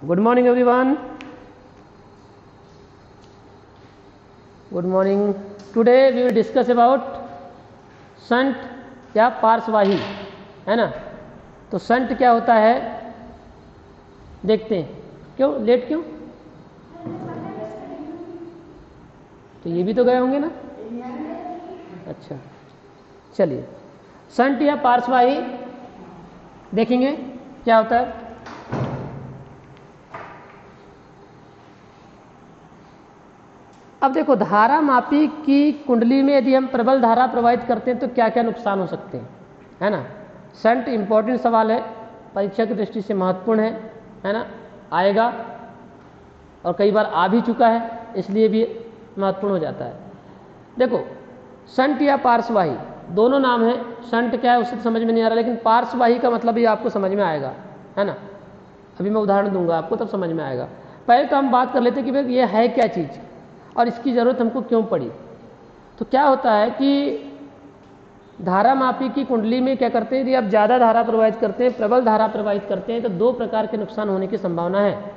Good morning everyone. Good morning. Today we will discuss about shunt या पार्श्ववाही, है ना। तो शंट क्या होता है देखते हैं। क्यों लेट क्यों? तो ये भी तो गए होंगे ना। अच्छा चलिए, शंट या पार्श्ववाही देखेंगे क्या होता है। अब देखो, धारा मापी की कुंडली में यदि हम प्रबल धारा प्रवाहित करते हैं तो क्या क्या नुकसान हो सकते हैं, है ना। शंट इंपॉर्टेंट सवाल है, परीक्षा की दृष्टि से महत्वपूर्ण है ना। आएगा और कई बार आ भी चुका है, इसलिए भी महत्वपूर्ण हो जाता है। देखो, शंट या पार्श्ववाही दोनों नाम है। शंट क्या है उससे तो समझ में नहीं आ रहा, लेकिन पार्श्ववाही का मतलब ये आपको समझ में आएगा, है ना। अभी मैं उदाहरण दूंगा आपको, तब समझ में आएगा। पहले तो हम बात कर लेते हैं कि भाई ये है क्या चीज़ और इसकी ज़रूरत हमको क्यों पड़ी। तो क्या होता है कि धारा मापी की कुंडली में क्या करते हैं, यदि आप ज़्यादा धारा प्रवाहित करते हैं, प्रबल धारा प्रवाहित करते हैं, तो दो प्रकार के नुकसान होने की संभावना है।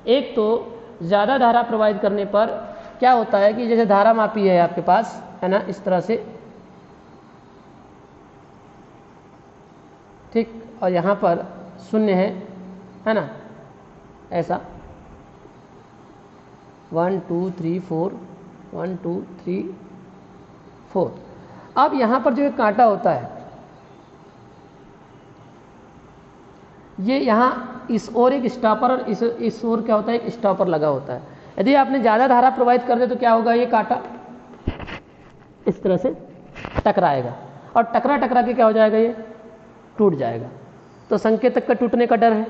एक तो ज़्यादा धारा प्रवाहित करने पर क्या होता है कि जैसे धारा मापी है आपके पास, है ना, इस तरह से, ठीक, और यहाँ पर शून्य है ना, ऐसा 1 2 3 4 1 2 3 4। अब यहाँ पर जो एक कांटा होता है, ये यहाँ इस ओर एक स्टॉपर और इस ओर क्या होता है, एक स्टॉपर लगा होता है। यदि आपने ज़्यादा धारा प्रवाहित कर दे तो क्या होगा, ये कांटा इस तरह से टकराएगा और टकरा के क्या हो जाएगा, ये टूट जाएगा। तो संकेतक का टूटने का डर है,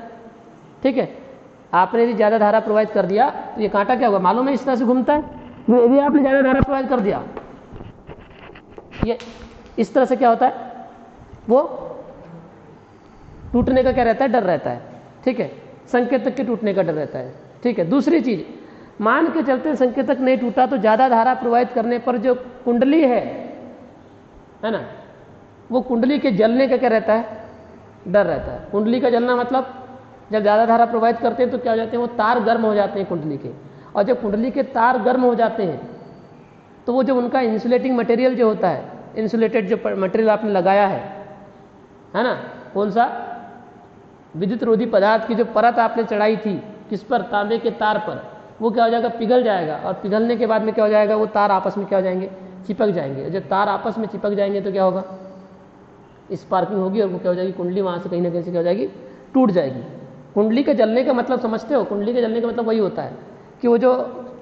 ठीक है। आपने यदि ज़्यादा धारा प्रवाहित कर दिया तो ये कांटा क्या होगा मालूम है, इस तरह से घूमता है। यदि आपने ज़्यादा धारा प्रवाहित कर दिया, ये इस तरह से क्या होता है, वो टूटने का क्या रहता है, डर रहता है, ठीक है। संकेतक के टूटने का डर रहता है, ठीक है। दूसरी चीज़, मान के चलते संकेतक नहीं टूटा तो ज़्यादा धारा प्रवाहित करने पर जो कुंडली है ना, वो कुंडली के जलने का क्या रहता है, डर रहता है। कुंडली का जलना मतलब जब ज़्यादा धारा प्रवाहित करते हैं तो क्या हो जाते हैं, वो तार गर्म हो जाते हैं कुंडली के, और जब कुंडली के तार गर्म हो जाते हैं तो वो जो उनका इंसुलेटिंग मटेरियल जो होता है, इंसुलेटेड जो मटेरियल आपने लगाया है ना, कौन सा, विद्युत रोधी पदार्थ की जो परत आपने चढ़ाई थी, किस पर, तांबे के तार पर, वो क्या हो जाएगा, पिघल जाएगा। और पिघलने के बाद में क्या हो जाएगा, वो तार आपस में क्या हो जाएंगे, चिपक जाएंगे। जब तार आपस में चिपक जाएंगे तो क्या होगा, स्पार्किंग होगी और वो क्या हो जाएगी, कुंडली वहाँ से कहीं ना कहीं से क्या हो जाएगी, टूट जाएगी। कुंडली के जलने का मतलब समझते हो, कुंडली के जलने का मतलब वही होता है कि वो जो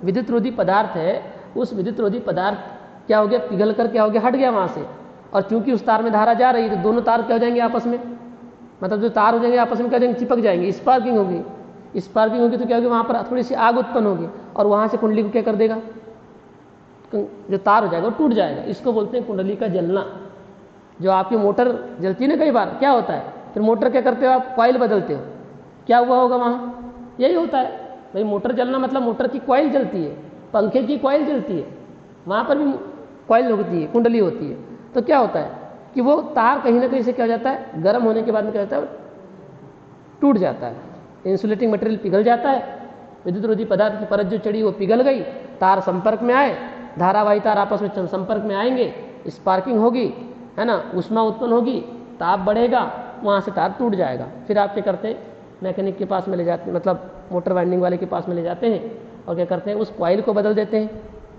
विद्युत रोधी पदार्थ है, उस विद्युत रोधी पदार्थ क्या हो गया, पिघल कर क्या हो गया, हट गया वहाँ से। और चूंकि उस तार में धारा जा रही है तो दोनों तार क्या हो जाएंगे आपस में, मतलब जो तार हो जाएंगे आपस में क्या हो जाएंगे, चिपक जाएंगे, स्पार्किंग होगी। स्पार्किंग होगी तो क्या होगी, वहाँ पर थोड़ी सी आग उत्पन्न होगी और वहाँ से कुंडली को क्या कर देगा, जो तार हो जाएगा वो टूट जाएगा। इसको बोलते हैं कुंडली का जलना। जो आपकी मोटर जलती है ना, कई बार क्या होता है, फिर मोटर क्या करते हो आप, कॉइल बदलते हो, क्या हुआ होगा वहाँ, यही होता है भाई। मोटर जलना मतलब मोटर की कॉइल जलती है, पंखे की कॉइल जलती है, वहाँ पर भी कॉइल होती है, कुंडली होती है। तो क्या होता है कि वो तार कहीं ना कहीं से क्या हो जाता है, गर्म होने के बाद में क्या होता है, टूट जाता है। इंसुलेटिंग मटेरियल पिघल जाता है, विद्युत रोधी पदार्थ की परत जो चढ़ी वो पिघल गई, तार संपर्क में आए, धारावाही तार आपस में संपर्क में आएंगे, स्पार्किंग होगी, है ना, ऊष्मा उत्पन्न होगी, ताप बढ़ेगा, वहाँ से तार टूट जाएगा। फिर आप क्या करते हैं, मैकेनिक के पास में ले जाते हैं, मतलब मोटर वाइंडिंग वाले के पास में ले जाते हैं और क्या करते हैं, उस कॉइल को बदल देते हैं,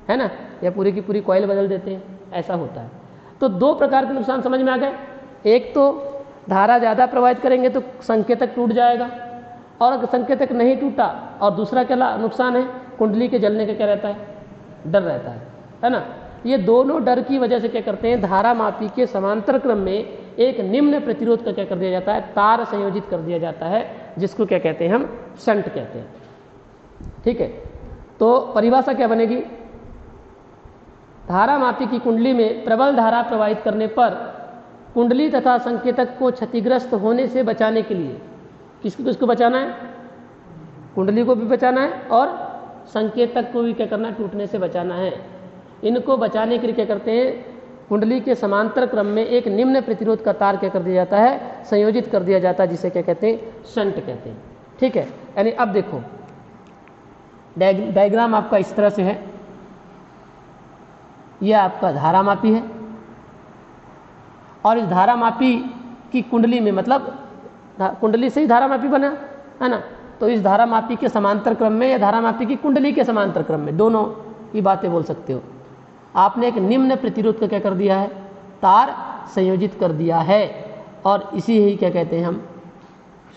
है ना, या पूरी की पूरी कॉइल बदल देते हैं, ऐसा होता है। तो दो प्रकार के नुकसान समझ में आ गए। एक तो धारा ज़्यादा प्रवाहित करेंगे तो संकेतक टूट जाएगा, और अगर संकेतक नहीं टूटा, और दूसरा क्या नुकसान है, कुंडली के जलने का क्या रहता है, डर रहता है ना। ये दोनों डर की वजह से क्या करते हैं, धारा मापी के समांतर क्रम में एक निम्न प्रतिरोध का क्या कर दिया जाता है, तार संयोजित कर दिया जाता है, जिसको क्या कहते हैं, हम शंट कहते हैं, ठीक है। तो परिभाषा क्या बनेगी, धारा मापी की कुंडली में प्रबल धारा प्रवाहित करने पर कुंडली तथा संकेतक को क्षतिग्रस्त होने से बचाने के लिए, किसको किसको बचाना है, कुंडली को भी बचाना है और संकेतक को भी क्या करना है, टूटने से बचाना है। इनको बचाने के लिए क्या करते हैं, कुंडली के समांतर क्रम में एक निम्न प्रतिरोध का तार क्या कर दिया जाता है, संयोजित कर दिया जाता है, जिसे क्या कहते हैं, शंट कहते हैं। ठीक है। यानी अब देखो डायग्राम आपका इस तरह से है, यह आपका धारामापी है और इस धारामापी की कुंडली में, मतलब कुंडली से ही धारामापी बना है ना, तो इस धारामापी के समांतर क्रम में या धारामापी की कुंडली के समांतर क्रम में, दोनों की बातें बोल सकते हो। आपने एक निम्न प्रतिरोध का क्या कर दिया है, तार संयोजित कर दिया है और इसी ही क्या कहते हैं हम,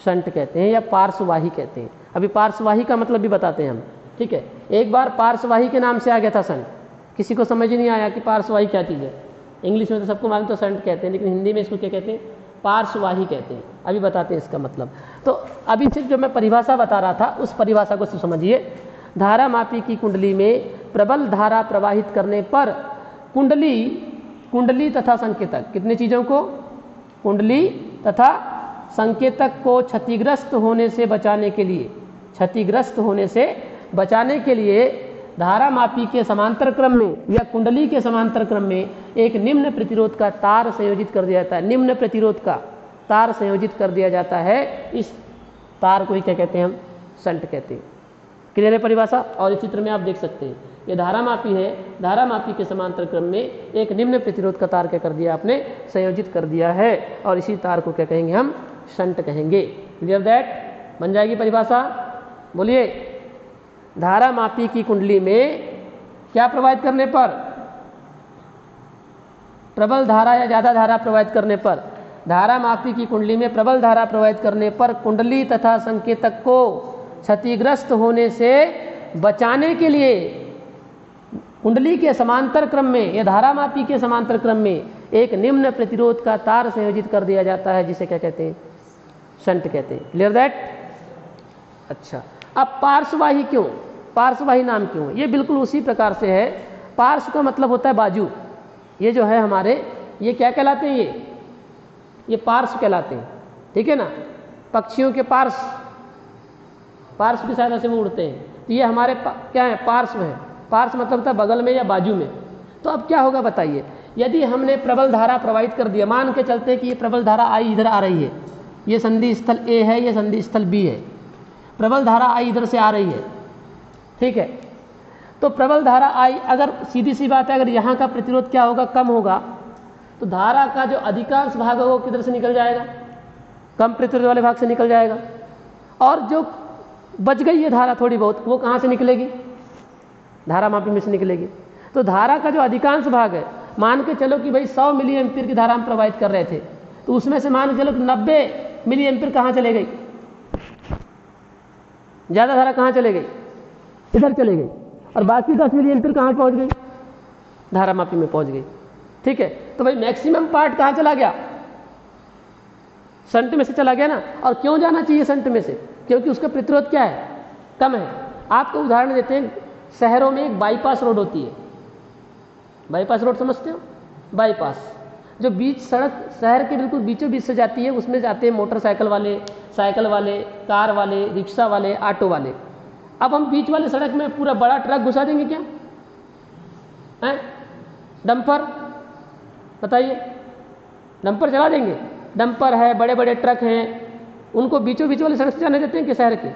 शंट कहते हैं या पार्श्ववाही कहते हैं। अभी पार्श्ववाही का मतलब भी बताते हैं हम, ठीक है। एक बार पार्श्ववाही के नाम से आ गया था शंट, किसी को समझ ही नहीं आया कि पार्श्ववाही क्या चीज़ है। इंग्लिश में तो सबको मालूम तो शंट कहते हैं, लेकिन हिंदी में इसको क्या कहते हैं, पार्श्ववाही कहते हैं। अभी बताते हैं इसका मतलब। तो अभी सिर्फ जो मैं परिभाषा बता रहा था उस परिभाषा को समझिए। धारामापी की कुंडली में प्रबल धारा प्रवाहित करने पर कुंडली तथा संकेतक, कितने चीज़ों को, कुंडली तथा संकेतक को क्षतिग्रस्त होने से बचाने के लिए धारामापी के समांतर क्रम में या कुंडली के समांतर क्रम में एक निम्न प्रतिरोध का तार संयोजित कर दिया जाता है। निम्न प्रतिरोध का तार संयोजित कर दिया जाता है, इस तार को ही क्या कहते हैं हम, शंट कहते हैं। क्लियर है परिभाषा। और इस चित्र में आप देख सकते हैं ये धारामापी है, धारामापी के समांतर क्रम में एक निम्न प्रतिरोध का तार क्या कर दिया आपने, संयोजित कर दिया है और इसी तार को क्या कहेंगे हम, शंट कहेंगे। क्लियर दैट, बन जाएगी परिभाषा। बोलिए, धारामापी की कुंडली में क्या प्रवाहित करने पर, प्रबल धारा या ज्यादा धारा प्रवाहित करने पर, धारामापी की कुंडली में प्रबल धारा प्रवाहित करने पर कुंडली तथा संकेतक को क्षतिग्रस्त होने से बचाने के लिए कुंडली के समांतर क्रम में या धारामापी के समांतर क्रम में एक निम्न प्रतिरोध का तार संयोजित कर दिया जाता है, जिसे क्या कहते हैं, शंट कहते हैं। Clear that. अच्छा, अब पार्श्ववाही क्यों, पार्श्ववाही नाम क्यों, ये बिल्कुल उसी प्रकार से है। पार्श्व का मतलब होता है बाजू, ये जो है हमारे, ये क्या कहलाते हैं, ये पार्श्व कहलाते हैं, ठीक है ना। पक्षियों के पार्श्व की सहायता से वो उड़ते हैं, तो ये हमारे क्या है, पार्श्व है। पार्श्व मतलब होता है बगल में या बाजू में। तो अब क्या होगा बताइए, यदि हमने प्रबल धारा प्रवाहित कर दिया, मान के चलते कि ये प्रबल धारा आई इधर आ रही है, ये संधि स्थल ए है, ये संधि स्थल बी है, प्रबल धारा आई इधर से आ रही है, ठीक है। तो प्रबल धारा आई, अगर सीधी सी बात है, अगर यहाँ का प्रतिरोध क्या होगा, कम होगा, तो धारा का जो अधिकांश भाग है वो किधर से निकल जाएगा, कम प्रतिरोध वाले भाग से निकल जाएगा। और जो बच गई है धारा थोड़ी बहुत, वो कहाँ से निकलेगी, धारामापी में से निकलेगी। तो धारा का जो अधिकांश भाग है, मान के चलो कि भाई 100 मिली एम्पीयर की धारा हम प्रवाहित कर रहे थे, तो उसमें से मान के चलो कि 90 मिली एम्पीयर कहाँ चले गई, ज़्यादा धारा कहाँ चले गई, इधर चले गई, और बाकी 10 मिली एम्पीयर कहाँ पहुँच गई, धारामापी में पहुँच गई, ठीक है। तो भाई मैक्सिमम पार्ट कहाँ चला गया, शंट में से चला गया ना। और क्यों जाना चाहिए शंट में से, क्योंकि उसका प्रतिरोध क्या है, कम है। आपको उदाहरण देते हैं, शहरों में एक बाईपास रोड होती है, बाईपास रोड समझते हो, बाईपास जो बीच सड़क शहर के बिल्कुल बीचों बीच से जाती है, उसमें जाते हैं मोटरसाइकिल वाले, साइकिल वाले, कार वाले, रिक्शा वाले, ऑटो वाले। अब हम बीच वाले सड़क में पूरा बड़ा ट्रक घुसा देंगे क्या, हैं, डंपर, बताइए, डंपर चला देंगे, डंपर है, बड़े बड़े ट्रक हैं, उनको बीचों बीच वाले सड़क से जाने देते हैं कि शहर के,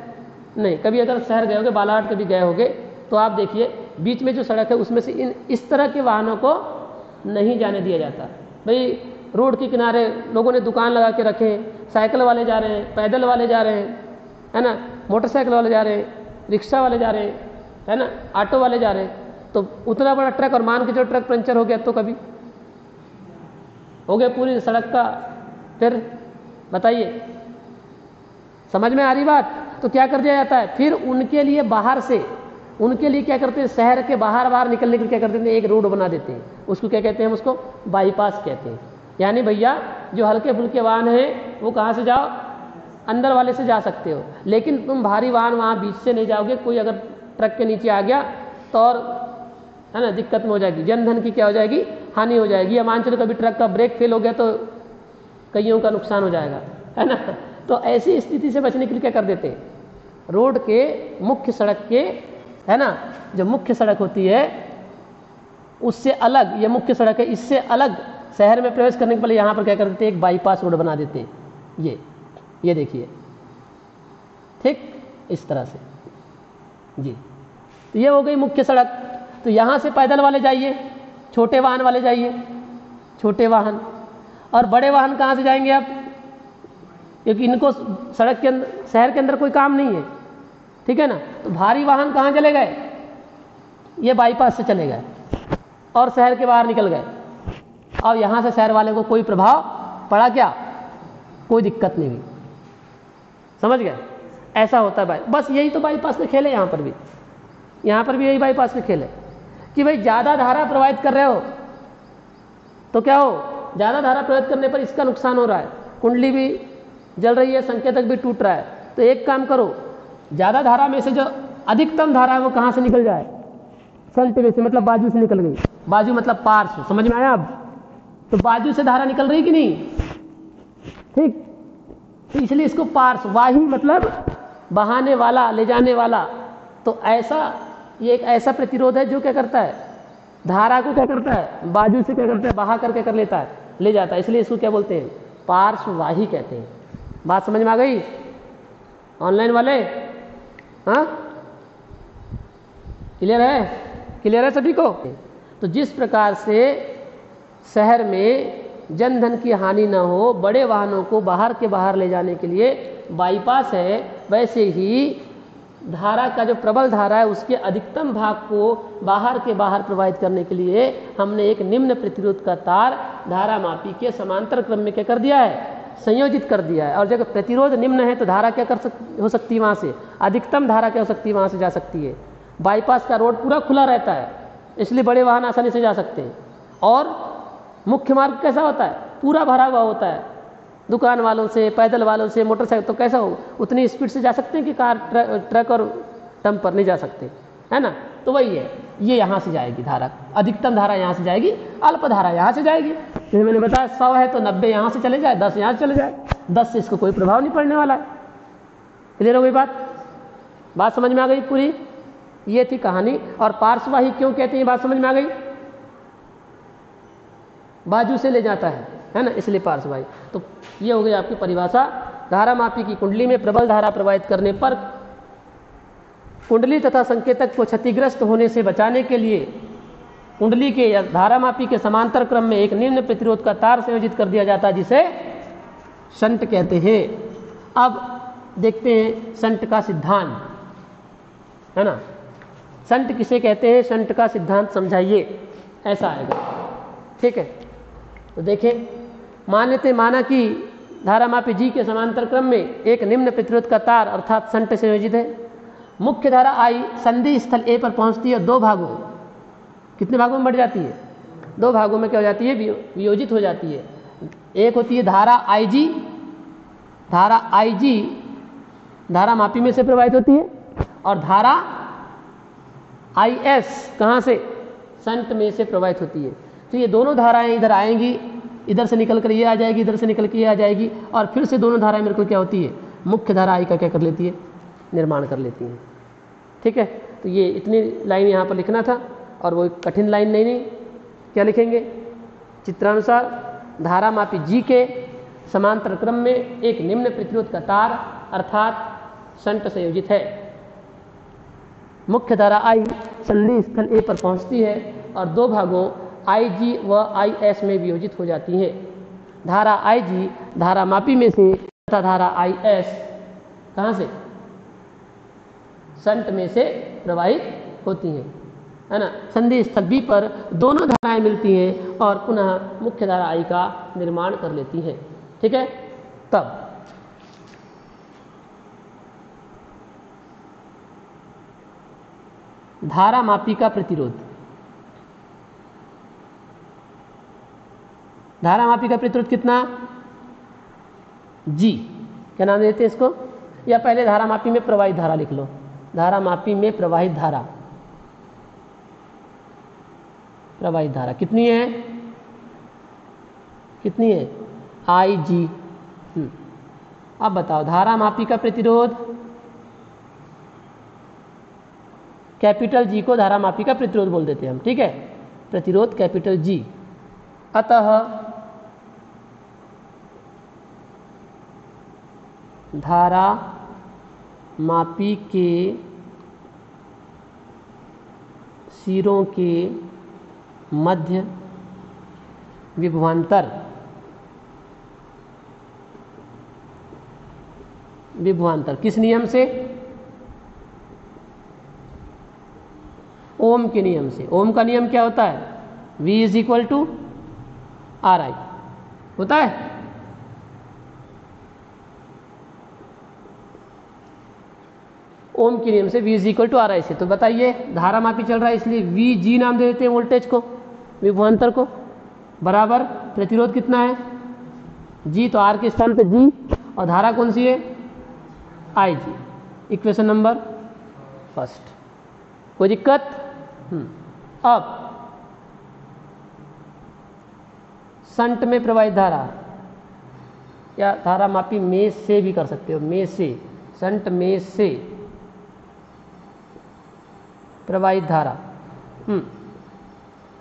नहीं। कभी अगर शहर गए होगे, बालाघाट कभी गए होगे, तो आप देखिए बीच में जो सड़क है उसमें से इस तरह के वाहनों को नहीं जाने दिया जाता। भाई रोड के किनारे लोगों ने दुकान लगा के रखे हैं, साइकिल वाले जा रहे हैं, पैदल वाले जा रहे हैं, है ना, मोटरसाइकिल वाले जा रहे हैं, रिक्शा वाले जा रहे हैं, है ना, ऑटो वाले जा रहे हैं। तो उतना बड़ा ट्रक, और मान के जो ट्रक पंचर हो गया तो कभी हो गया पूरी सड़क का, फिर बताइए, समझ में आ रही बात। तो क्या कर दिया जाता है, फिर उनके लिए बाहर से, उनके लिए क्या करते हैं, शहर के बाहर निकलने के लिए क्या करते हैं, एक रोड बना देते हैं, उसको क्या कहते हैं, उसको बाईपास कहते हैं। यानी भैया जो हल्के फुल्के वाहन हैं वो कहाँ से जाओ, अंदर वाले से जा सकते हो, लेकिन तुम भारी वाहन वहाँ बीच से नहीं जाओगे। कोई अगर ट्रक के नीचे आ गया तो और, है ना, दिक्कत में हो जाएगी, जन धन की क्या हो जाएगी, हानि हो जाएगी। या मान चलो कभी ट्रक का ब्रेक फेल हो गया तो कईयों का नुकसान हो जाएगा, है ना। तो ऐसी स्थिति से बचने के लिए क्या कर देते हैं, रोड के मुख्य सड़क के, है ना, जो मुख्य सड़क होती है उससे अलग, ये मुख्य सड़क है, इससे अलग शहर में प्रवेश करने के पहले यहाँ पर क्या कर देते हैं, एक बाईपास रोड बना देते हैं। ये देखिए, ठीक, इस तरह से जी। तो ये हो गई मुख्य सड़क। तो यहाँ से पैदल वाले जाइए, छोटे वाहन वाले जाइए, छोटे वाहन, और बड़े वाहन कहाँ से जाएंगे आप, क्योंकि इनको सड़क के अंदर, शहर के अंदर कोई काम नहीं है, ठीक है ना। तो भारी वाहन कहाँ चले गए, ये बाईपास से चले गए और शहर के बाहर निकल गए। और यहाँ से शहर वाले को कोई प्रभाव पड़ा क्या, कोई दिक्कत नहीं हुई, समझ गए। ऐसा होता है भाई, बस यही तो बाईपास के खेल है। यहाँ पर भी यही बाईपास के खेल है कि भाई ज़्यादा धारा प्रवाहित कर रहे हो तो क्या हो, ज़्यादा धारा प्रवाहित करने पर इसका नुकसान हो रहा है, कुंडली भी जल रही है, संकेतक भी टूट रहा है। तो एक काम करो, ज़्यादा धारा में से जो अधिकतम धारा है वो कहाँ से निकल जाए, शंट में से, मतलब बाजू से निकल गई। बाजू मतलब पार्श्व, समझ में आया अब। तो बाजू से धारा निकल रही कि नहीं, ठीक, तो इसलिए इसको पार्श्ववाही मतलब बहाने वाला, ले जाने वाला। तो ऐसा, ये एक ऐसा प्रतिरोध है जो क्या करता है, धारा को क्या करता है, बाजू से क्या करता है, बहा करके कर लेता है, ले जाता है। इसलिए इसको क्या बोलते हैं, पार्श्ववाही कहते हैं। बात समझ में आ गई ऑनलाइन वाले, हाँ, क्लियर है सभी को। तो जिस प्रकार से शहर में जन धन की हानि न हो, बड़े वाहनों को बाहर के बाहर ले जाने के लिए बाईपास है, वैसे ही धारा का जो प्रबल धारा है उसके अधिकतम भाग को बाहर के बाहर प्रवाहित करने के लिए हमने एक निम्न प्रतिरोध का तार धारा मापी के समांतर क्रम में क्या कर दिया है, संयोजित कर दिया है। और जब प्रतिरोध निम्न है तो धारा क्या हो सकती है, वहाँ से अधिकतम धारा क्या हो सकती है, वहाँ से जा सकती है। बाईपास का रोड पूरा खुला रहता है, इसलिए बड़े वाहन आसानी से जा सकते हैं। और मुख्य मार्ग कैसा होता है, पूरा भरा हुआ होता है, दुकान वालों से, पैदल वालों से, मोटरसाइकिल, तो कैसा हो, उतनी स्पीड से जा सकते हैं कि कार, ट्रक और डंपर नहीं जा सकते, है ना। तो वही है, ये यहाँ से जाएगी धारा, अधिकतम धारा यहाँ से जाएगी, अल्प धारा यहाँ से जाएगी। जैसे मैंने बताया 100 है तो 90 यहाँ से चले जाए, 10 यहाँ से चले जाए, 10 से इसको कोई प्रभाव नहीं पड़ने वाला है। क्लियर हो गई बात समझ में आ गई पूरी। ये थी कहानी। और पार्श्ववाही क्यों कहते हैं, बात समझ में आ गई, बाजू से ले जाता है ना, इसलिए पार्श्ववाही। तो ये हो गई आपकी परिभाषा। धारा मापी की कुंडली में प्रबल धारा प्रवाहित करने पर कुंडली तथा संकेतक को क्षतिग्रस्त होने से बचाने के लिए कुंडली के या धारा मापी के समांतर क्रम में एक निम्न प्रतिरोध का तार संयोजित कर दिया जाता है, जिसे शंट कहते हैं। अब देखते हैं शंट का सिद्धांत, है ना। शंट किसे कहते हैं, शंट का सिद्धांत समझाइए, ऐसा आएगा, ठीक है। तो देखें, माना कि धारामापी जी के समांतर क्रम में एक निम्न प्रतिरोध का तार अर्थात शंट संयोजित है। मुख्य धारा आई संधि स्थल ए पर पहुंचती है, दो भागों, कितने भागों में बढ़ जाती है, दो भागों में क्या हो जाती है, वियोजित हो जाती है। एक होती है धारा आई जी, धारा आई जी धारा मापी में से प्रवाहित होती है, और धारा आई एस कहाँ से, शंट में से प्रवाहित होती है। तो ये दोनों धाराएं इधर आएंगी, इधर से निकल कर ये आ जाएगी, इधर से निकल कर ये आ जाएगी, और फिर से दोनों धाराएं मेरे को क्या होती है, मुख्य धारा आई का क्या कर लेती है, निर्माण कर लेती हैं, ठीक है। तो ये इतनी लाइन यहाँ पर लिखना था, और वो कठिन लाइन नहीं, क्या लिखेंगे, चित्रानुसार धारा मापी जी के समांतर क्रम में एक निम्न प्रतिरोध का तार अर्थात शंट संयोजित है। मुख्य धारा आई संधि स्थल ए पर पहुंचती है और दो भागों आई जी व आई एस में वियोजित हो जाती है। धारा आई जी धारा मापी में से तथा धारा आई एस कहाँ से, शंट में से प्रवाहित होती हैं, है ना। संधि स्थल बी पर दोनों धाराएं मिलती हैं और पुनः मुख्य धारा आई का निर्माण कर लेती हैं, ठीक है। तब धारा मापी का प्रतिरोध, धारा मापी का प्रतिरोध कितना, जी, क्या नाम देते हैं इसको, या पहले धारा मापी में प्रवाहित धारा लिख लो, धारा मापी में प्रवाहित धारा, प्रवाहित धारा कितनी है, कितनी है, आई जी। अब बताओ धारा मापी का प्रतिरोध, कैपिटल जी को धारा मापी का प्रतिरोध बोल देते हैं हम, ठीक है, प्रतिरोध कैपिटल जी। अतः धारा मापी के सिरों के मध्य विभवांतर किस नियम से? ओम के नियम से। ओम का नियम क्या होता है? V is equal to R I होता है। ओम के नियम से V is equal to R I से। तो बताइए, धारा मापी चल रहा है इसलिए वी जी नाम दे देते हैं वोल्टेज को, विभवांतर को, बराबर प्रतिरोध कितना है? जी, तो आर के स्थान पे जी, और धारा कौन सी है? I G. Equation number first. कोई दिक्कत? अब संट में प्रवाहित धारा, या धारा मापी में से भी कर सकते हो, में से, संट में से प्रवाहित धारा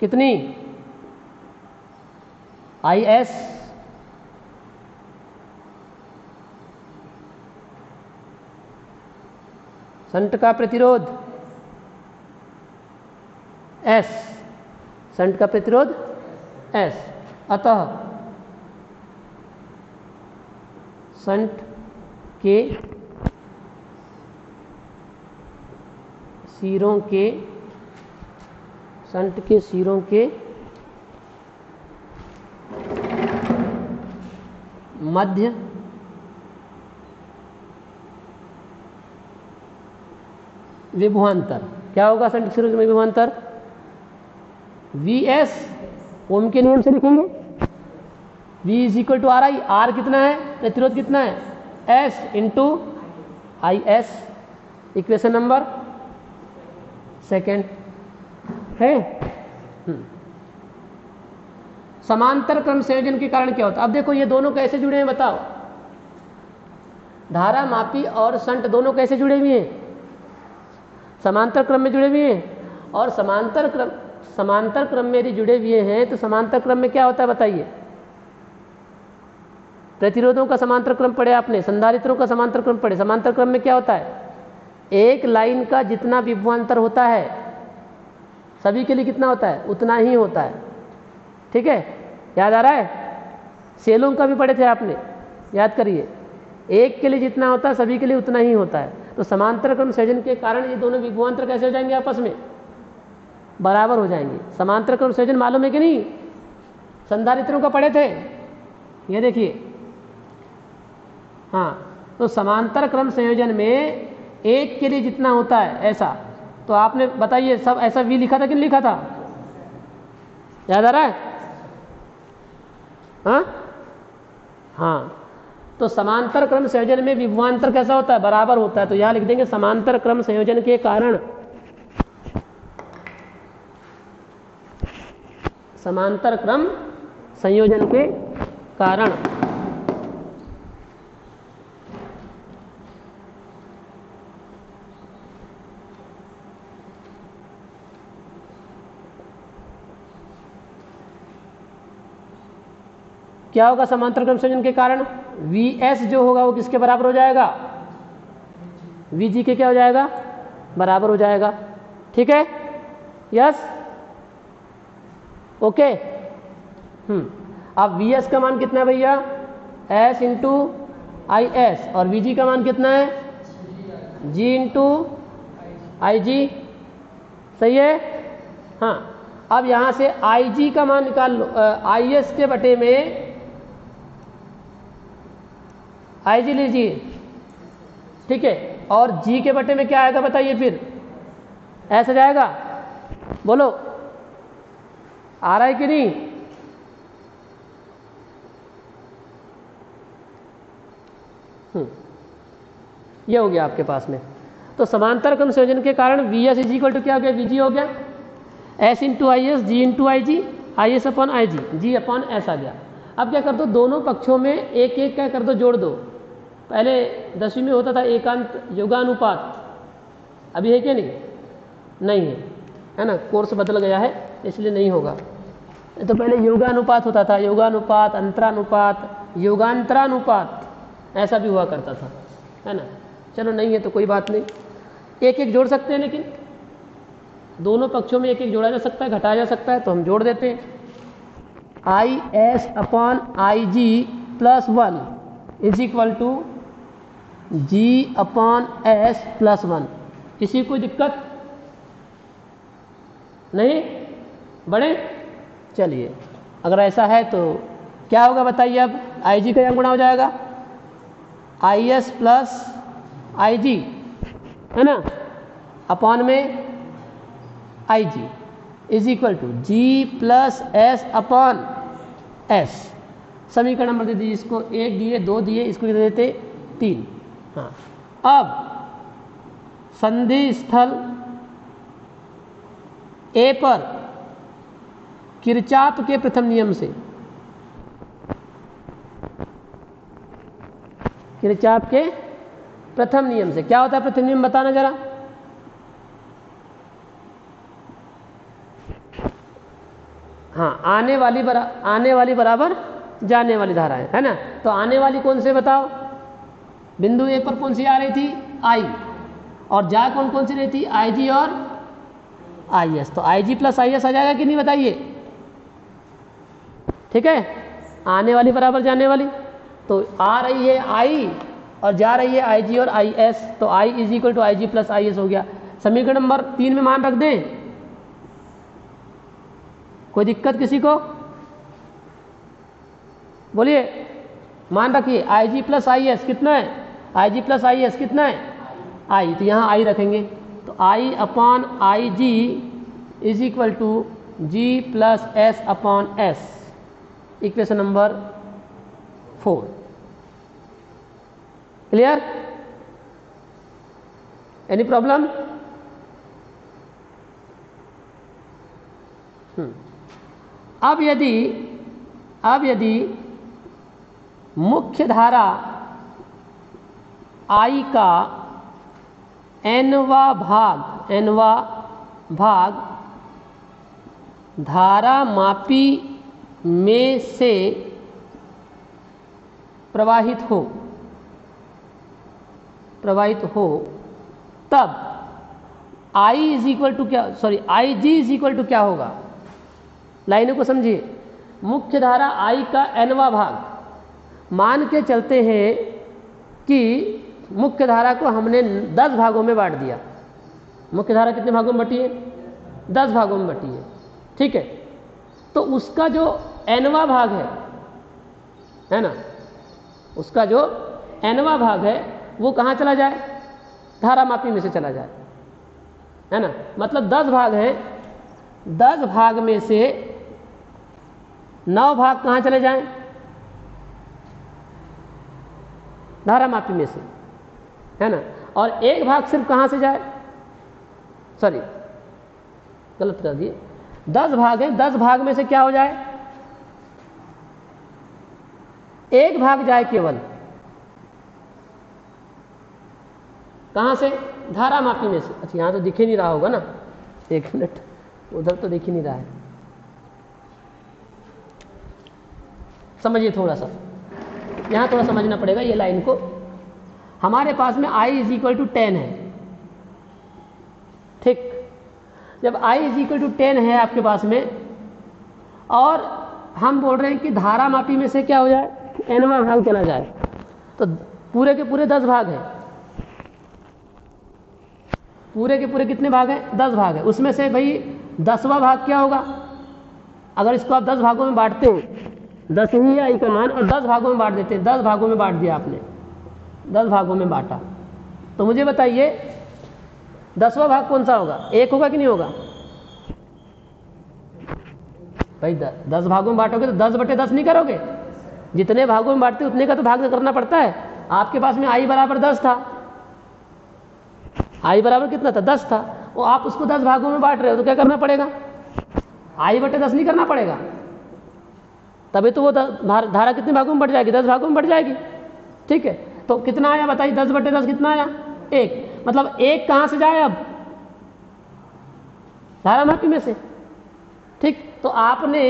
कितनी? आई एस संट का प्रतिरोध एस, संट का प्रतिरोध एस, अतः संट के सिरों के मध्य विभवांतर क्या होगा? संट के सिरों के विभवांतर वी एस, ओम के नियम से लिखेंगे, V is equal to R I. R कितना है? प्रतिरोध कितना है? S into I S. Equation number second है। समांतर क्रम संयोजन के कारण क्या होता है? अब देखो ये दोनों कैसे जुड़े हैं बताओ। धारा मापी और संट दोनों कैसे जुड़े हुए हैं? समांतर क्रम में जुड़े हुए हैं। और समांतर क्रम में यदि जुड़े हुए हैं तो समांतर क्रम में क्या होता है बताइए? प्रतिरोधों का समांतर क्रम पढ़े आपने, संधारित्रों का समांतर क्रम पढ़े। समांतर क्रम में क्या होता है? एक लाइन का जितना विभवांतर होता है सभी के लिए कितना होता है? उतना ही होता है। ठीक है, याद आ रहा है? सेलों का भी पढ़े थे आपने, याद करिए। एक के लिए जितना होता है सभी के लिए उतना ही होता है। तो समांतर क्रम संयोजन के कारण ये दोनों विभवांतर कैसे हो जाएंगे? आपस में बराबर हो जाएंगे। समांतर क्रम संयोजन मालूम है कि नहीं? संधारित्रों का पढ़े थे, ये देखिए। हाँ, तो समांतर क्रम संयोजन में एक के लिए जितना होता है ऐसा, तो आपने बताइए सब ऐसा वी लिखा था कि नहीं लिखा था? याद आ रहा है? हाँ, तो समांतर क्रम संयोजन में विभवांतर कैसा होता है? बराबर होता है। तो यहां लिख देंगे समांतर क्रम संयोजन के कारण, समांतर क्रम संयोजन के कारण क्या होगा? समांतर क्रम संयोजन के कारण वी एस जो होगा वो किसके बराबर हो जाएगा? वी जी के क्या हो जाएगा? बराबर हो जाएगा। ठीक है, यस, ओके। अब वी एस का मान कितना है भैया? एस इंटू आई एस, और वी जी का मान कितना है? जी इंटू आई जी। सही है? हाँ, अब यहां से आई जी का मान निकाल लो। आई एस के बटे में आई जी लीजिए, ठीक है। और जी के बटे में क्या आएगा बताइए? फिर ऐसा जाएगा, बोलो, आ रहा है कि नहीं? ये हो गया आपके पास में। तो समांतर क्रम संयोजन के कारण V S is equal to क्या हो गया? वी जी हो गया, S into I S, G into I G, I S upon I G, G upon S आ गया। अब क्या कर दो? दोनों पक्षों में एक एक क्या कर दो? जोड़ दो। पहले 10वीं में होता था एकांत योगानुपात, अभी है क्या? नहीं है, है ना? कोर्स बदल गया है इसलिए नहीं होगा। तो पहले योगानुपात होता था, योगानुपात, अंतरानुपात, योगांतरानुपात, ऐसा भी हुआ करता था, है ना? चलो नहीं है तो कोई बात नहीं, एक एक जोड़ सकते हैं, लेकिन दोनों पक्षों में एक एक जोड़ा जा सकता है, घटाया जा सकता है, तो हम जोड़ देते हैं। I S upon I G plus 1 is equal to G upon S plus 1। किसी कोई दिक्कत नहीं? बढ़े? चलिए, अगर ऐसा है तो क्या होगा बताइए। अब आई जी का यहाँ गुणा हो जाएगा, आई एस प्लस आई जी, है ना, अपॉन में I G is equal to G plus S upon S. समीकरण नंबर दे दीजिए इसको, 1 दिए, 2 दिए, इसको दे देते 3। हाँ, अब संधि स्थल ए पर किरचॉफ के प्रथम नियम से, किरचॉफ के प्रथम नियम से क्या होता है? प्रथम नियम बताना जरा। हाँ, आने वाली बराबर जाने वाली धाराएं, है ना। तो आने वाली कौन से बताओ? बिंदु ए पर कौन सी आ रही थी? आई। और जा कौन कौन सी रही थी? आई जी और आई एस। तो आई जी प्लस आई एस आ जाएगा कि नहीं बताइए? ठीक है, आने वाली बराबर जाने वाली, तो आ रही है आई और जा रही है आई जी और आई एस, तो I is equal to I G plus I S हो गया। समीकरण नंबर 3 में मान रख दें, कोई दिक्कत किसी को? बोलिए, मान रखिए। आई जी प्लस आई एस कितना है? I G plus I S कितना है? आई, तो यहाँ आई रखेंगे, तो I upon I G is equal to G plus S upon S, equation number 4। Clear? Any problem? अब यदि मुख्य धारा I का nवा भाग धारा मापी में से प्रवाहित हो तब I इज इक्वल टू क्या, sorry, I G is equal to क्या होगा? लाइनों को समझिए। मुख्य धारा I का nवा भाग, मान के चलते हैं कि मुख्य धारा को हमने 10 भागों में बांट दिया। मुख्य धारा कितने भागों में बटी है? 10 भागों में बटी है, ठीक है। तो उसका जो nवा भाग है ना, उसका जो nवा भाग है वो कहाँ चला जाए? धारा मापी में से चला जाए, है ना। मतलब 10 भाग हैं, 10 भाग में से 9 भाग कहाँ चले जाएं? धारा मापी में से, है ना। और 1 भाग सिर्फ कहाँ से जाए? सॉरी, गलत कर दिए। 10 भाग हैं, 10 भाग में से क्या हो जाए? 1 भाग जाए केवल कहाँ से? धारा मापी में से। अच्छा, यहाँ तो दिख ही नहीं रहा होगा ना, 1 मिनट, उधर तो दिख ही नहीं रहा है। समझिए थोड़ा सा, यहाँ थोड़ा समझना पड़ेगा ये लाइन को। हमारे पास में I इज इक्वल टू 10 है, ठीक। जब I इज इक्वल टू 10 है आपके पास में, और हम बोल रहे हैं कि धारा मापी में से क्या हो जाए? nवा भाग चला जाए, तो पूरे के पूरे 10 भाग हैं। पूरे के पूरे कितने भाग हैं? 10 भाग हैं। उसमें से भाई 10वां भाग क्या होगा? अगर इसको आप 10 भागों में बांटते हो, 10 ही है I का मान, और 10 भागों में बांट देते हैं। 10 भागों में बांट दिया आपने, 10 भागों में बांटा, तो मुझे बताइए 10वां भाग कौन सा होगा? 1 होगा कि नहीं होगा? भाई 10 भागों में बांटोगे तो 10/10 नहीं करोगे? जितने भागों में बांटते उतने का तो भाग करना पड़ता है। आपके पास में I बराबर 10 था, I बराबर कितना था? 10 था। वो आप उसको 10 भागों में बांट रहे हो, तो क्या करना पड़ेगा? I/10 नहीं करना पड़ेगा? तभी तो वो धारा कितने भागों में बढ़ जाएगी? 10 भागों में बढ़ जाएगी, ठीक है। तो कितना आया बताइए? 10/10 कितना आया? 1। मतलब 1 कहाँ से जाए अब? धारा मापी में से, ठीक। तो आपने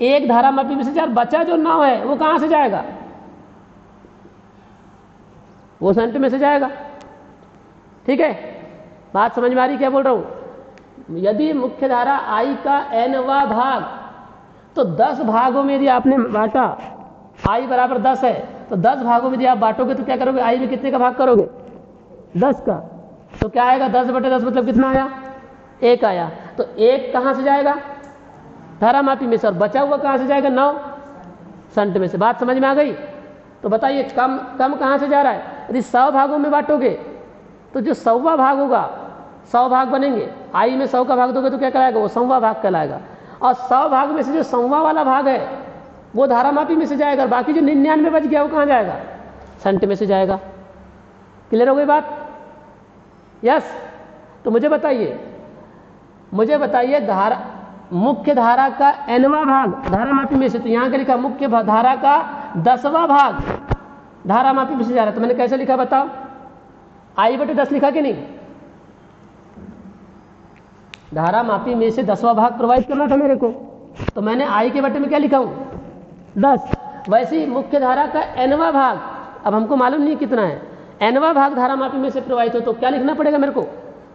1 धारा मापी में से चार, बचा जो 9 है वो कहाँ से जाएगा? वो सेंटर में से जाएगा। ठीक है, बात समझ में आ रही क्या बोल रहा हूँ? यदि मुख्य धारा I का nवां भाग, तो 10 भागों में यदि आपने बांटा, I बराबर 10 है, तो 10 भागों में यदि आप बांटोगे तो क्या करोगे? I में कितने का भाग करोगे? 10 का। तो क्या आएगा? 10/10 मतलब कितना आया? 1 आया। तो 1 कहाँ से जाएगा? धारा मापी में से, और बचा हुआ कहाँ से जाएगा? 9 संट में से। बात समझ में आ गई? तो बताइए कम कहाँ से जा रहा है? यदि 100 भागों में बांटोगे तो जो 100वां भाग होगा, 100 भाग बनेंगे, I में 100 का भाग दोगे तो क्या कहलाएगा? वो 100वां भाग कहलाएगा। और 100 भाग में से जो 100वां वाला भाग है वो धारा मापी में से जाएगा, और बाकी जो 99 बच गया वो कहाँ जाएगा? संट में से जाएगा। क्लियर हो गई बात? यस। तो मुझे बताइए मुख्य धारा का nवां भाग धारा मापी में से, तो यहाँ का लिखा मुख्य धारा का 10वां भाग धारा मापी में से जा रहा है। तो मैंने कैसे लिखा बताओ? I/10 लिखा कि नहीं? धारा मापी में से 10वां भाग प्रोवाइड करना था मेरे को, तो मैंने I के बटे में क्या लिखा हूँ? 10। वैसे ही मुख्य धारा का nवां भाग, अब हमको मालूम नहीं कितना है, nवां भाग धारा मापी में से प्रवाहित हो, तो क्या लिखना पड़ेगा मेरे को?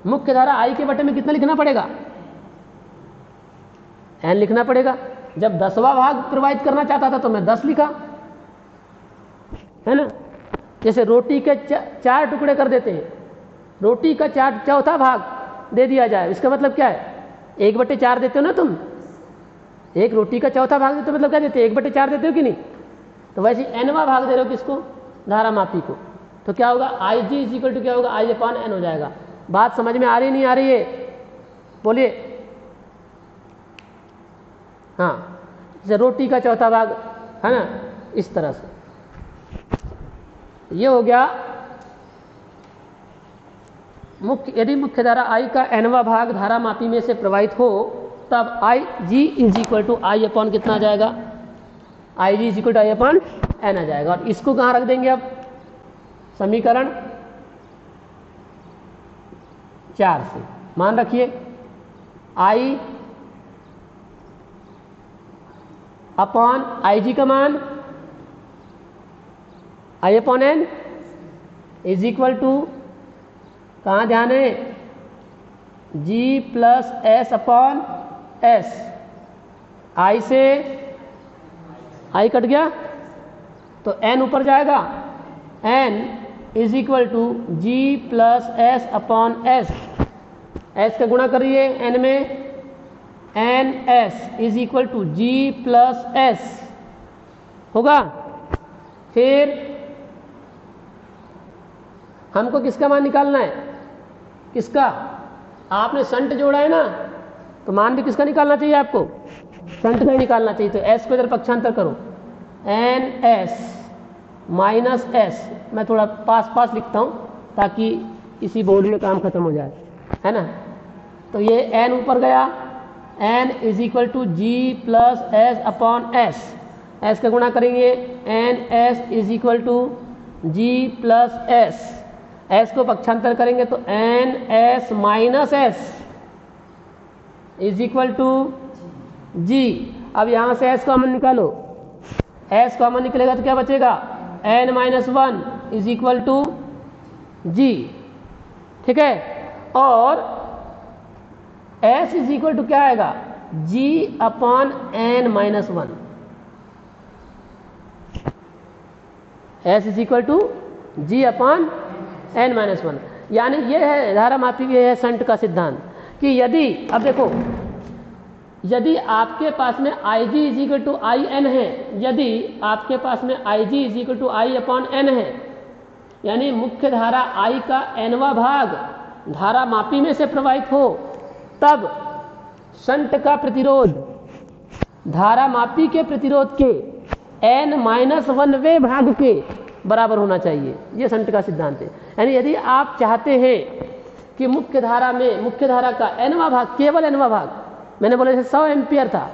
मुख्य धारा I के बटे में कितना लिखना पड़ेगा? n लिखना पड़ेगा। जब 10वां भाग प्रवाहित करना चाहता था तो मैं 10 लिखा, है ना? जैसे रोटी के 4 टुकड़े कर देते हैं, रोटी का 4/4 भाग दे दिया जाए, इसका मतलब क्या है? 1/4 देते हो ना तुम, एक रोटी का 1/4 भाग देते हो, मतलब क्या देते हो? 1/4 देते हो कि नहीं? तो वैसे nवां भाग दे रहे हो किसको? धारा मापी को। तो क्या होगा? IG = क्या होगा? I/n हो जाएगा। बात समझ में आ रही नहीं आ रही है? बोलिए। हाँ, जैसे रोटी का 1/4 भाग, है ना, इस तरह से। ये हो गया यदि मुख्य धारा I का nवां भाग धारा मापी में से प्रवाहित हो, तब IG = I/, कितना आ जाएगा? IG = I/n आ जाएगा। और इसको कहाँ रख देंगे? अब समीकरण 4 से मान रखिए I/IG का मान I/n = कहाँ ध्यान है? G+S/S। I से I कट गया तो n ऊपर जाएगा, n = G+S/S। S का गुणा करिए n में, NS = G+S होगा। फिर हमको किसका मान निकालना है? किसका? आपने संट जोड़ा है ना, तो मान भी किसका निकालना चाहिए आपको? संट का ही निकालना चाहिए। तो S को इधर पक्षांतर करो, NS - S। मैं थोड़ा पास लिखता हूँ ताकि इसी बोर्ड में काम खत्म हो जाए, है ना? तो ये n ऊपर गया, n = G+S/S। S का गुणा करेंगे, NS = G+S। S को पक्षांतर करेंगे तो NS - S = G। अब यहाँ से S कॉमन निकालो, S कॉमन निकलेगा तो क्या बचेगा? n - 1 = G। ठीक है। और S = क्या आएगा? G/n - 1। S = G/n - 1। यानी ये है धारा मापी, ये है संट का सिद्धांत कि यदि, अब देखो, यदि आपके पास में IG = IN है, यदि आपके पास में IG = I/n है, यानी मुख्य धारा I का nवां भाग धारा मापी में से प्रवाहित हो, तब संट का प्रतिरोध धारा मापी के प्रतिरोध के n-1वें भाग के बराबर होना चाहिए। यह संट का सिद्धांत है। यानी यदि आप चाहते हैं कि मुख्य धारा का nवां भाग, केवल nवां भाग, मैंने बोला जैसे 100 एम्पियर था,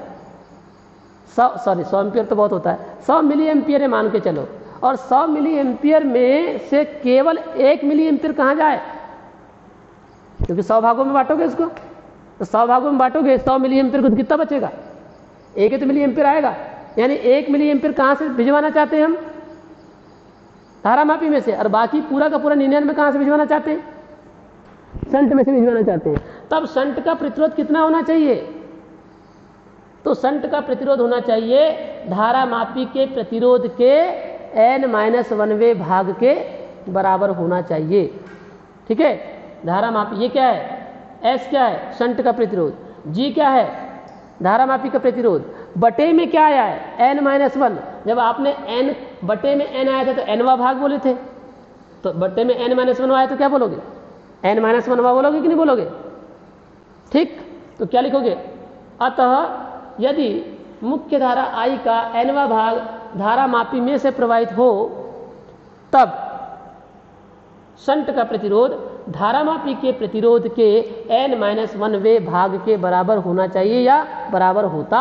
100 एम्पियर तो बहुत होता है, 100 मिली एम्पियर है मान के चलो, और 100 मिली एम्पियर में से केवल 1 मिली एम्पियर कहाँ जाए? क्योंकि 100 भागों में बांटोगे इसको, तो 100 भागों में बांटोगे 100 मिली एम्पियर को, तो कितना बचेगा? 1 मिली एम्पियर आएगा। यानी 1 मिली एम्पियर कहाँ से भिजवाना चाहते हैं हम? धारा मापी में से। और बाकी पूरा का पूरा 99 कहाँ से भिजवाना चाहते हैं? शंट में से भिजवाना चाहते हैं, तब शंट का प्रतिरोध कितना होना चाहिए? तो शंट का प्रतिरोध होना चाहिए धारामापी के प्रतिरोध के n-1वें भाग के बराबर होना चाहिए। ठीक है, धारामापी ये क्या है? S क्या है? शंट का प्रतिरोध। G क्या है? धारामापी का प्रतिरोध। बटे में क्या आया है? n-1। जब आपने n बटे में n आया था तो nवा भाग बोले थे, तो बटे में n-1 आया तो क्या बोलोगे? n-1 बोलोगे कि नहीं बोलोगे? ठीक, तो क्या लिखोगे? अतः यदि मुख्य धारा I का nवा भाग धारामापी में से प्रवाहित हो तब शंट का प्रतिरोध धारामापी के प्रतिरोध के n-1वें भाग के बराबर होना चाहिए या बराबर होता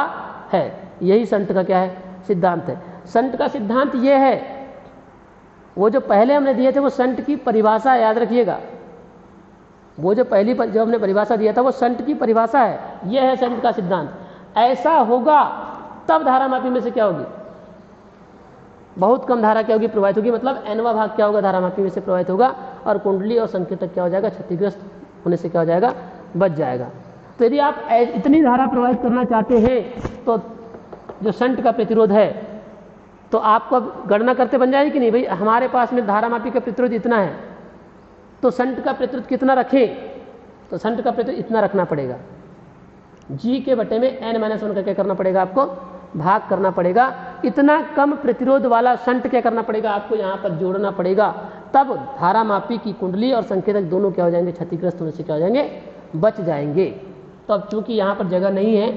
है। यही शंट का क्या है? सिद्धांत है। शंट का सिद्धांत ये है, वो जो पहले हमने दिए थे वो शंट की परिभाषा याद रखिएगा। वो जो हमने परिभाषा दिया था वो शंट की परिभाषा है। यह है शंट का सिद्धांत। ऐसा होगा तब धारामापी में से क्या होगी? बहुत कम धारा क्या होगी? प्रवाहित होगी। मतलब nवा भाग क्या होगा? धारामापी में से प्रवाहित होगा और कुंडली और संकेतक क्या हो जाएगा? क्षतिग्रस्त होने से क्या हो जाएगा? बच जाएगा। तो यदि आप इतनी धारा प्रवाहित करना चाहते हैं तो जो शंट का प्रतिरोध है तो आपको गणना करते बन जाएगी कि नहीं? भाई हमारे पास में धारामापी का प्रतिरोध इतना है तो शंट का प्रतिरोध कितना रखें? तो शंट का प्रतिरोध इतना रखना पड़ेगा। G के बटे में n-1 का क्या करना पड़ेगा? आपको भाग करना पड़ेगा। इतना कम प्रतिरोध वाला शंट क्या करना पड़ेगा? आपको यहाँ पर जोड़ना पड़ेगा। तब धारामापी की कुंडली और संकेतक दोनों क्या हो जाएंगे? क्षतिग्रस्त होने से क्या हो जाएंगे? बच जाएंगे। तो अब चूंकि यहाँ पर जगह नहीं है,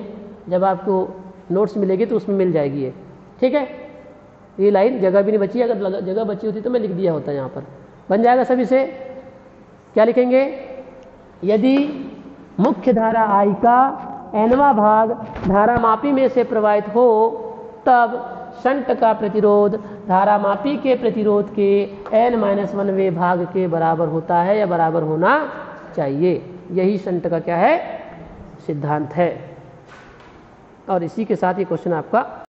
जब आपको नोट्स मिलेगी तो उसमें मिल जाएगी ये। ठीक है, ये लाइन जगह भी नहीं बची, अगर जगह बची होती तो मैं लिख दिया होता। यहाँ पर बन जाएगा सभी से। क्या लिखेंगे? यदि मुख्य धारा I का nवा भाग धारामापी में से प्रवाहित हो तब शंट का प्रतिरोध धारामापी के प्रतिरोध के n-1वें भाग के बराबर होता है या बराबर होना चाहिए। यही शंट का क्या है? सिद्धांत है। और इसी के साथ ये क्वेश्चन आपका